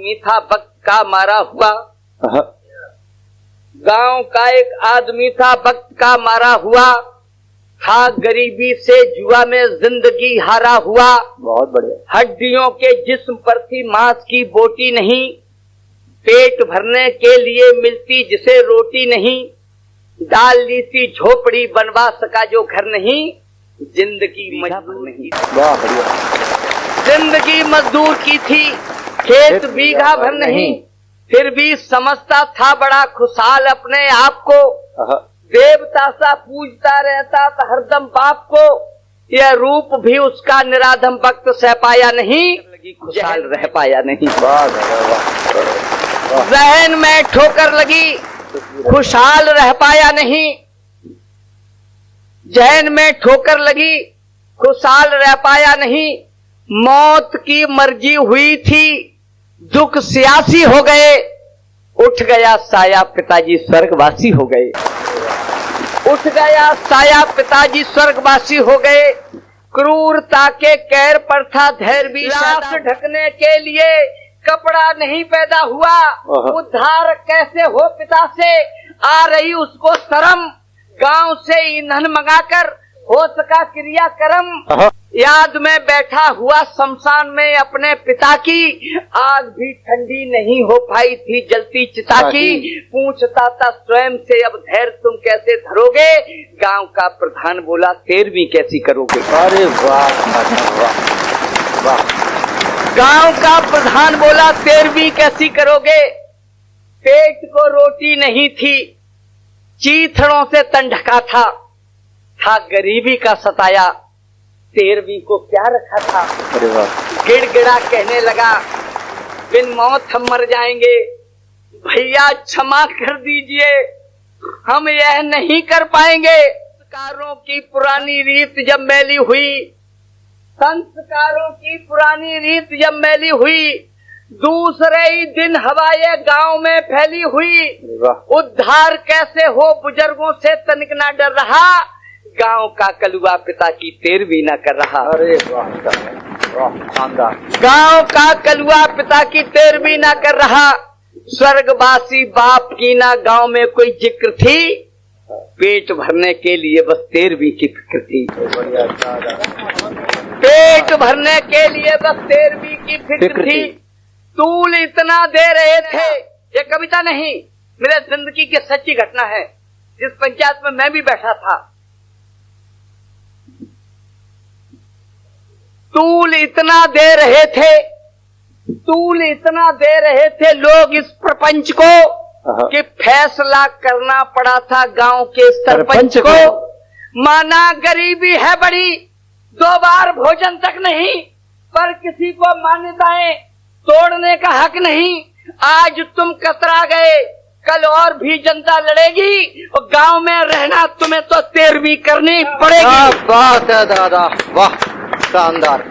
आदमी था वक्त का मारा हुआ। गांव का एक आदमी था वक्त का मारा हुआ, था गरीबी से जुआ में जिंदगी हारा हुआ। बहुत बढ़िया। हड्डियों के जिस्म पर थी मांस की बोटी नहीं, पेट भरने के लिए मिलती जिसे रोटी नहीं। डाल ली थी झोपड़ी बनवा सका जो घर नहीं, जिंदगी मजदूर नहीं। वाह बढ़िया। जिंदगी मजदूर की थी खेत बीघा भर नहीं, फिर भी समझता था बड़ा खुशहाल अपने आप को। देवता सा पूजता रहता था हरदम बाप को, यह रूप भी उसका निराधम वक्त सह पाया नहीं, खुशहाल रह पाया नहीं। जहन में ठोकर लगी खुशहाल रह पाया नहीं, जहन में ठोकर लगी खुशहाल रह पाया नहीं। मौत की मर्जी हुई थी दुख सियासी हो गए, उठ गया साया पिताजी स्वर्गवासी हो गए। उठ गया साया पिताजी स्वर्गवासी हो गए। क्रूरता के कहर पर था धैर्य भी, लाश ढकने के लिए कपड़ा नहीं पैदा हुआ। उद्धार कैसे हो पिता से आ रही उसको शर्म, गांव से ईंधन मंगाकर हो सका क्रियाक्रम। याद में बैठा हुआ शमशान में अपने पिता की, आग भी ठंडी नहीं हो पाई थी जलती चिता की। पूछता था स्वयं से अब धैर्य तुम कैसे धरोगे, गांव का प्रधान बोला 13वीं कैसी करोगे। अरे वाह वाह। गांव का प्रधान बोला 13वीं कैसी करोगे। पेट को रोटी नहीं थी, चीथड़ों से तन ढका था गरीबी का सताया, 13वीं को क्या रखा था। अरे वाह। गिड़गिड़ा कहने लगा बिन मौत हम मर जाएंगे, भैया क्षमा कर दीजिए हम यह नहीं कर पाएंगे। संस्कारों की पुरानी रीत जब मैली हुई, संस्कारों की पुरानी रीत जब मैली हुई, दूसरे ही दिन हवाएं गांव में फैली हुई। उद्धार कैसे हो बुजुर्गों से तनिक ना डर रहा, गांव का कलुआ पिता की 13वीं न कर रहा। अरे वाह शानदार। गांव का कलुआ पिता की 13वीं न कर रहा। स्वर्गवासी बाप की ना गांव में कोई जिक्र थी, पेट भरने के लिए बस 13वीं की फिक्र थी। पेट भरने के लिए बस 13वीं की फिक्र थी। तूल इतना दे रहे थे, ये कविता नहीं, मेरे जिंदगी की सच्ची घटना है, जिस पंचायत में मैं भी बैठा था। तूल इतना दे रहे थे, तूल इतना दे रहे थे लोग इस प्रपंच को कि फैसला करना पड़ा था गांव के सरपंच को। माना गरीबी है बड़ी, 2 बार भोजन तक नहीं, पर किसी को मान्यताएं तोड़ने का हक नहीं। आज तुम कतरा गए, कल और भी जनता लड़ेगी, और गांव में रहना तुम्हें तो 13वीं करनी पड़ेगी। बात है दादा, वाह शानदार।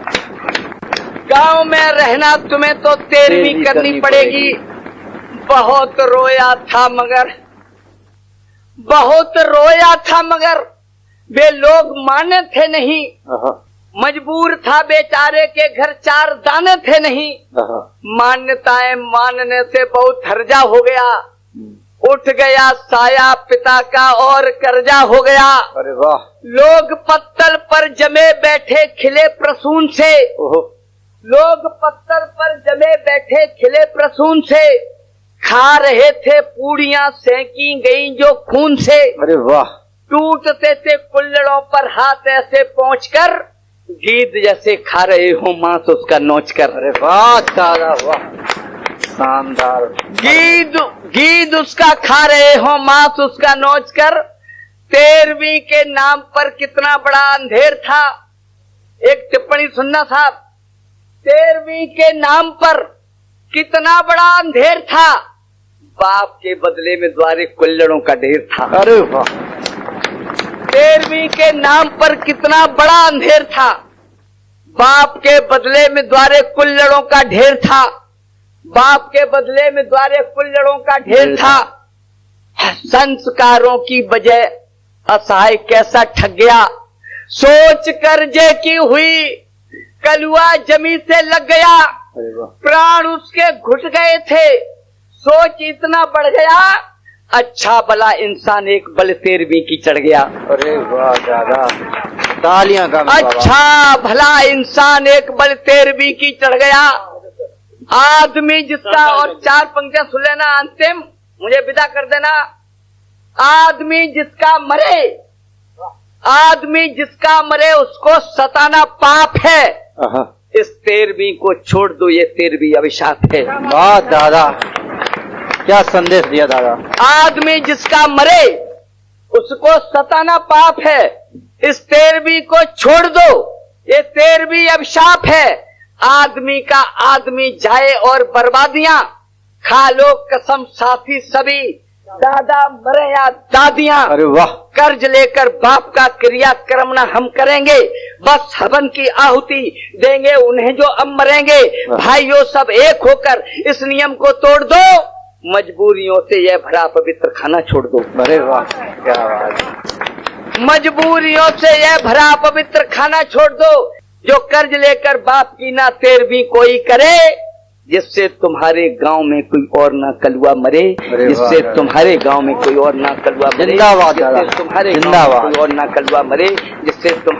गांव में रहना तुम्हें तो 13वीं करनी पड़ेगी। बहुत रोया था मगर, बहुत रोया था मगर वे लोग माने थे नहीं। मजबूर था बेचारे के घर 4 दाने थे नहीं। मान्यताएं मानने से बहुत हर्जा हो गया, उठ गया साया पिता का और कर्जा हो गया। अरे वाह। लोग पत्तल पर जमे बैठे खिले प्रसून से, लोग पत्थर पर जमे बैठे खिले प्रसून से, खा रहे थे पूड़ियां सेंकी गई जो खून से। अरे वाह। टूटते थे कुल्लड़ों पर हाथ ऐसे पहुंचकर, गीद जैसे खा रहे हो मांस उसका नोच कर। अरे वाह दादा, वाह शानदार। गीद उसका खा रहे हो मांस उसका नोच कर। 13वीं के नाम पर कितना बड़ा अंधेर था। एक टिप्पणी सुनना साहब, 13वीं के नाम पर कितना बड़ा अंधेर था, बाप के बदले में द्वारे कुल्लड़ों का ढेर था। अरे वाह। 13वीं के नाम पर कितना बड़ा अंधेर था, बाप के बदले में द्वारे कुल्लड़ों का ढेर था। बाप के बदले में द्वारे कुल्लड़ों का ढेर था। संस्कारों की बजाय असहाय कैसा ठग गया, सोच कर्जे की हुई कलुआ जमी से लग गया। अरे वाह, प्राण उसके घुट गए थे। सोच इतना बढ़ गया, अच्छा भला इंसान एक बल 13वीं की चढ़ गया। अरे वाह दादा, तालियां का अच्छा भला इंसान एक बल 13वीं की चढ़ गया। आदमी जिसका, और 4 पंक्तियां सुन लेना, अंतिम मुझे विदा कर देना। आदमी जिसका मरे, आदमी जिसका मरे उसको सताना पाप है। इस 13वीं को छोड़ दो, ये 13वीं अभिशाप है। वाह दादा, क्या संदेश दिया दादा। आदमी जिसका मरे उसको सताना पाप है। इस 13वीं को छोड़ दो, ये 13वीं अभिशाप है। आदमी का आदमी जाए और बर्बादियां खा लो कसम साथी सभी, दादा मरे या दादियां। अरे वाह, कर्ज लेकर बाप का क्रियाक्रम न हम करेंगे, बस हवन की आहुति देंगे उन्हें जो अब मरेंगे। भाइयों सब एक होकर इस नियम को तोड़ दो, मजबूरियों से यह भरा पवित्र खाना छोड़ दो। अरे वाह, क्या बात। मजबूरियों से यह भरा पवित्र खाना छोड़ दो। जो कर्ज लेकर बाप की ना 13वीं कोई करे, जिससे तुम्हारे गांव में कोई और ना कलुआ मरे, जिससे तुम्हारे गांव में कोई और ना कलुआ मरे, जिंदाबाद, जिससे तुम्हारे गांव में कोई और ना कलुआ मरे, जिससे तुम्हारे